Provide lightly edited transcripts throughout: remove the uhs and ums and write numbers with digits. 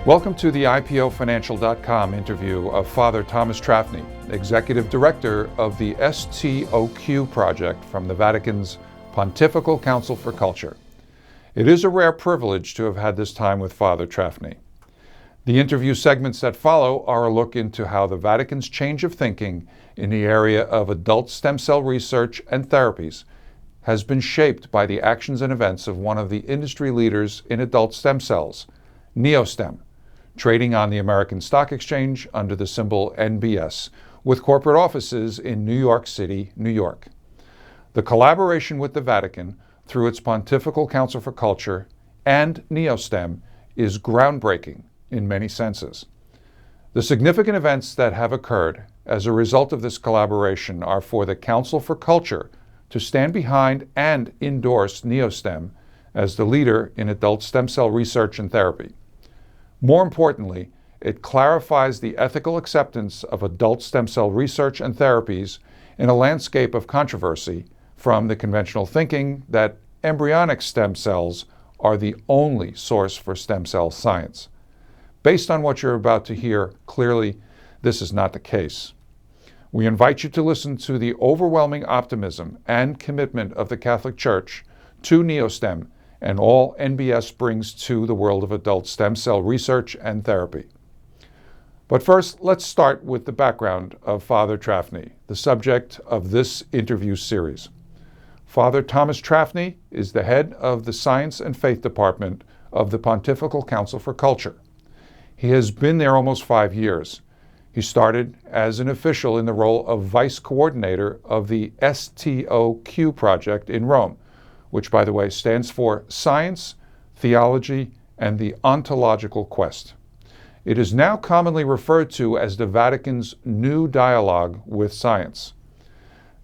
Welcome to the IPOFinancial.com interview of Father Thomas Trafny, Executive Director of the STOQ project from the Vatican's Pontifical Council for Culture. It is a rare privilege to have had this time with Father Trafny. The interview segments that follow are a look into how the Vatican's change of thinking in the area of adult stem cell research and therapies has been shaped by the actions and events of one of the industry leaders in adult stem cells, Neostem, trading on the American Stock Exchange under the symbol NBS, with corporate offices in New York City, New York. The collaboration with the Vatican through its Pontifical Council for Culture and Neostem is groundbreaking in many senses. The significant events that have occurred as a result of this collaboration are for the Council for Culture to stand behind and endorse Neostem as the leader in adult stem cell research and therapy. More importantly, it clarifies the ethical acceptance of adult stem cell research and therapies in a landscape of controversy from the conventional thinking that embryonic stem cells are the only source for stem cell science. Based on what you're about to hear, clearly this is not the case. We invite you to listen to the overwhelming optimism and commitment of the Catholic Church to Neostem and all NBS brings to the world of adult stem cell research and therapy. But first, let's start with the background of Father Trafny, the subject of this interview series. Father Thomas Trafny is the head of the Science and Faith Department of the Pontifical Council for Culture. He has been there almost 5 years. He started as an official in the role of vice coordinator of the STOQ project in Rome, which, by the way, stands for Science, Theology, and the Ontological Quest. It is now commonly referred to as the Vatican's New Dialogue with Science.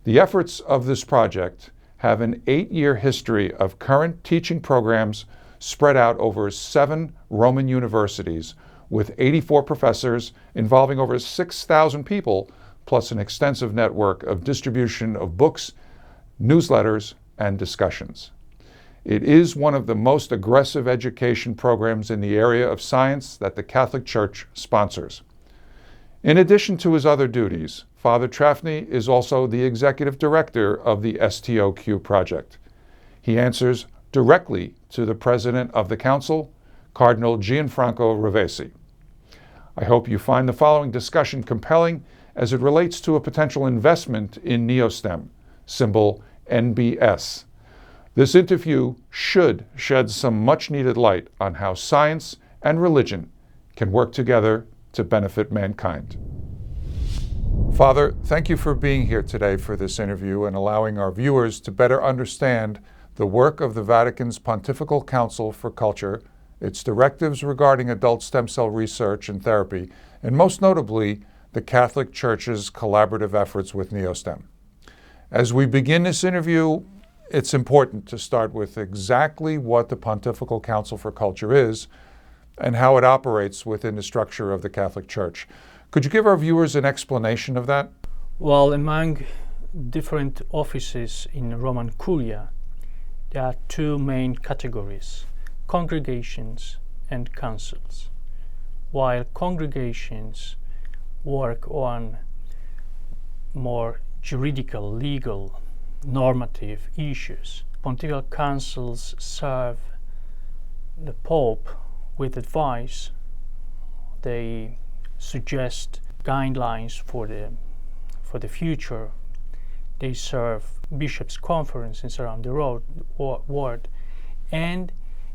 The efforts of this project have an 8-year history of current teaching programs spread out over 7 Roman universities, with 84 professors involving over 6,000 people, plus an extensive network of distribution of books, newsletters, and discussions. It is one of the most aggressive education programs in the area of science that the Catholic Church sponsors. In addition to his other duties, Father Trafny is also the executive director of the STOQ project. He answers directly to the president of the council, Cardinal Gianfranco Ravesi. I hope you find the following discussion compelling as it relates to a potential investment in Neostem, symbol NBS. This interview should shed some much-needed light on how science and religion can work together to benefit mankind. Father, thank you for being here today for this interview and allowing our viewers to better understand the work of the Vatican's Pontifical Council for Culture, its directives regarding adult stem cell research and therapy, and most notably, the Catholic Church's collaborative efforts with Neostem. As we begin this interview, it's important to start with exactly what the Pontifical Council for Culture is and how it operates within the structure of the Catholic Church. Could you give our viewers an explanation of that? Well, among different offices in Roman Curia, there are 2 main categories: congregations and councils. While congregations work on more juridical, legal, normative issues, pontifical councils serve the Pope with advice. They suggest guidelines for the future. They serve bishops' conferences around the world, and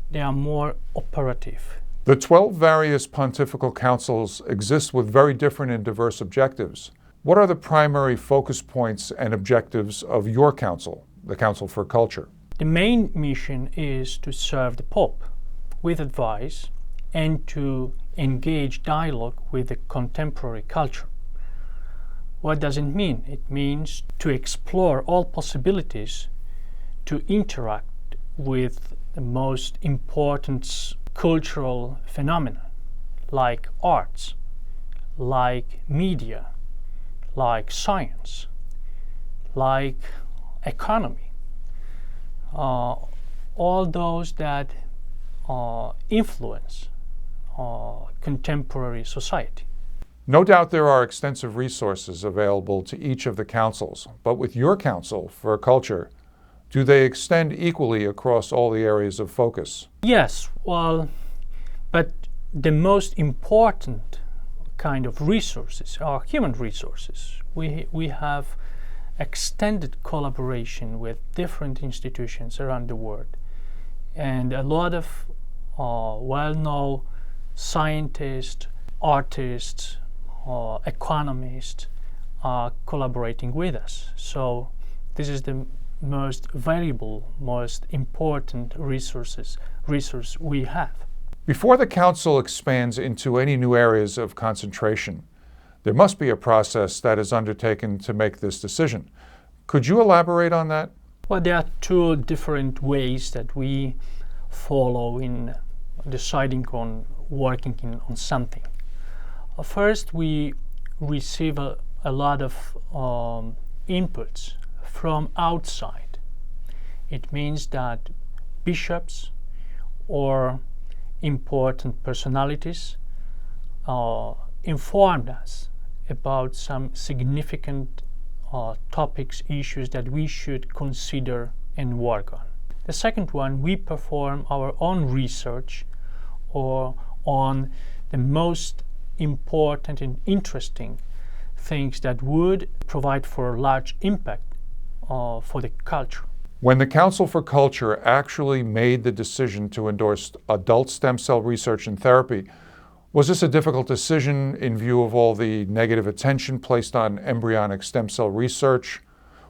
they are more operative. The 12 various pontifical councils exist with very different and diverse objectives. What are the primary focus points and objectives of your council, the Council for Culture? The main mission is to serve the Pope with advice and to engage dialogue with the contemporary culture. What does it mean? It means to explore all possibilities to interact with the most important cultural phenomena, like arts, like media, like science, like economy, all those that influence contemporary society. No doubt there are extensive resources available to each of the councils, but with your Council for Culture, do they extend equally across all the areas of focus? Yes, well, but the most important kind of resources are human resources. We have extended collaboration with different institutions around the world, and a lot of well-known scientists, artists, economists are collaborating with us. So this is the most valuable, most important resource we have. Before the Council expands into any new areas of concentration, there must be a process that is undertaken to make this decision. Could you elaborate on that? Well, there are two different ways that we follow in deciding on working on something. First, we receive a lot of inputs from outside. It means that bishops or important personalities informed us about some significant topics, issues that we should consider and work on. The second one, we perform our own research or on the most important and interesting things that would provide for a large impact for the culture. When the Council for Culture actually made the decision to endorse adult stem cell research and therapy, was this a difficult decision in view of all the negative attention placed on embryonic stem cell research,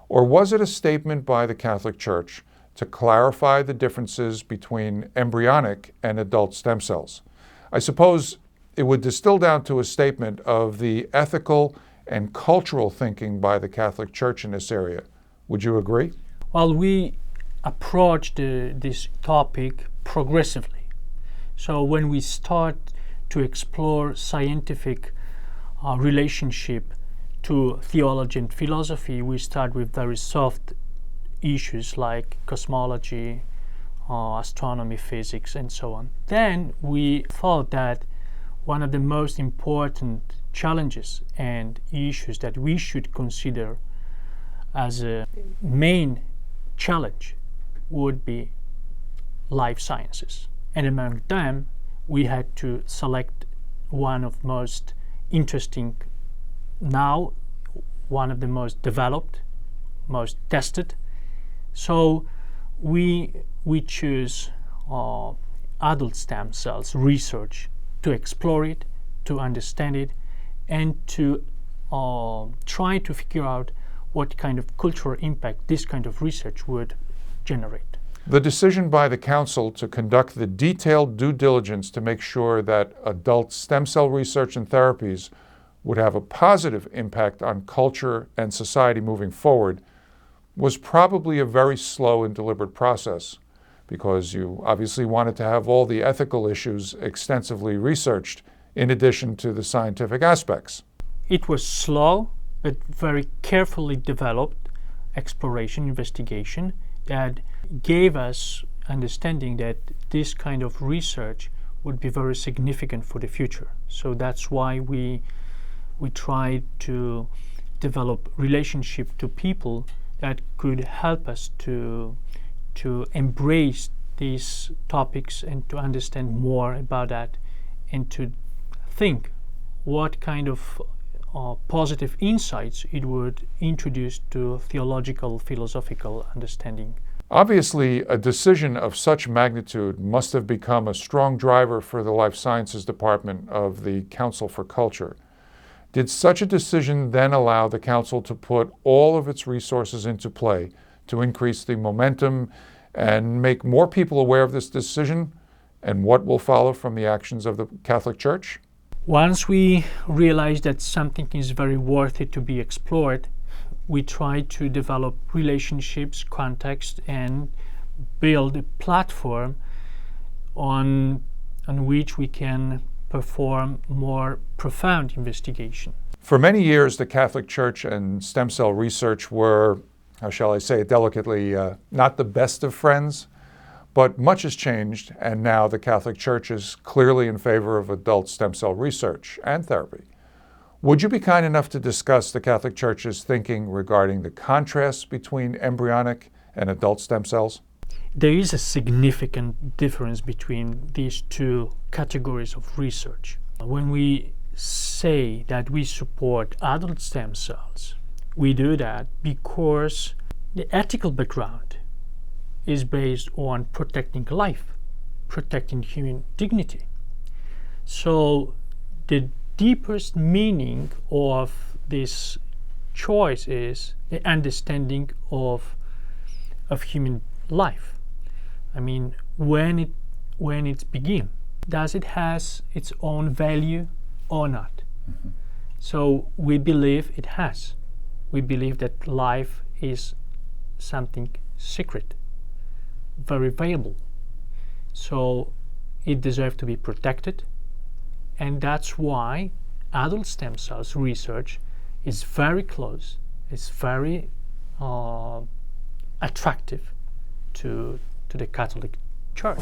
or was it a statement by the Catholic Church to clarify the differences between embryonic and adult stem cells? I suppose it would distill down to a statement of the ethical and cultural thinking by the Catholic Church in this area. Would you agree? Well, we approached this topic progressively. So when we start to explore scientific relationship to theology and philosophy, we start with very soft issues like cosmology, astronomy, physics, and so on. Then we thought that one of the most important challenges and issues that we should consider as a main challenge would be life sciences. And among them, we had to select one of most interesting, now one of the most developed, most tested. So we choose adult stem cells research to explore it, to understand it, and to try to figure out what kind of cultural impact this kind of research would generate. The decision by the Council to conduct the detailed due diligence to make sure that adult stem cell research and therapies would have a positive impact on culture and society moving forward was probably a very slow and deliberate process, because you obviously wanted to have all the ethical issues extensively researched in addition to the scientific aspects. It was slow, but very carefully developed exploration, investigation that gave us understanding that this kind of research would be very significant for the future. So that's why we tried to develop relationship to people that could help us to embrace these topics and to understand more about that, and to think what kind of positive insights it would introduce to theological, philosophical understanding. Obviously, a decision of such magnitude must have become a strong driver for the Life Sciences Department of the Council for Culture. Did such a decision then allow the Council to put all of its resources into play to increase the momentum and make more people aware of this decision and what will follow from the actions of the Catholic Church? Once we realized that something is very worthy to be explored, we try to develop relationships, context, and build a platform on which we can perform more profound investigation. For many years, the Catholic Church and stem cell research were, how shall I say it delicately, not the best of friends. But much has changed, and now the Catholic Church is clearly in favor of adult stem cell research and therapy. Would you be kind enough to discuss the Catholic Church's thinking regarding the contrast between embryonic and adult stem cells? There is a significant difference between these two categories of research. When we say that we support adult stem cells, we do that because the ethical background is based on protecting life, protecting human dignity. So the deepest meaning of this choice is the understanding of human life. I mean, when it begins, does it has its own value or not? Mm-hmm. So we believe it has. We believe that life is something secret, very valuable. So it deserves to be protected, and that's why adult stem cells research is very close, it's very attractive to the Catholic Church.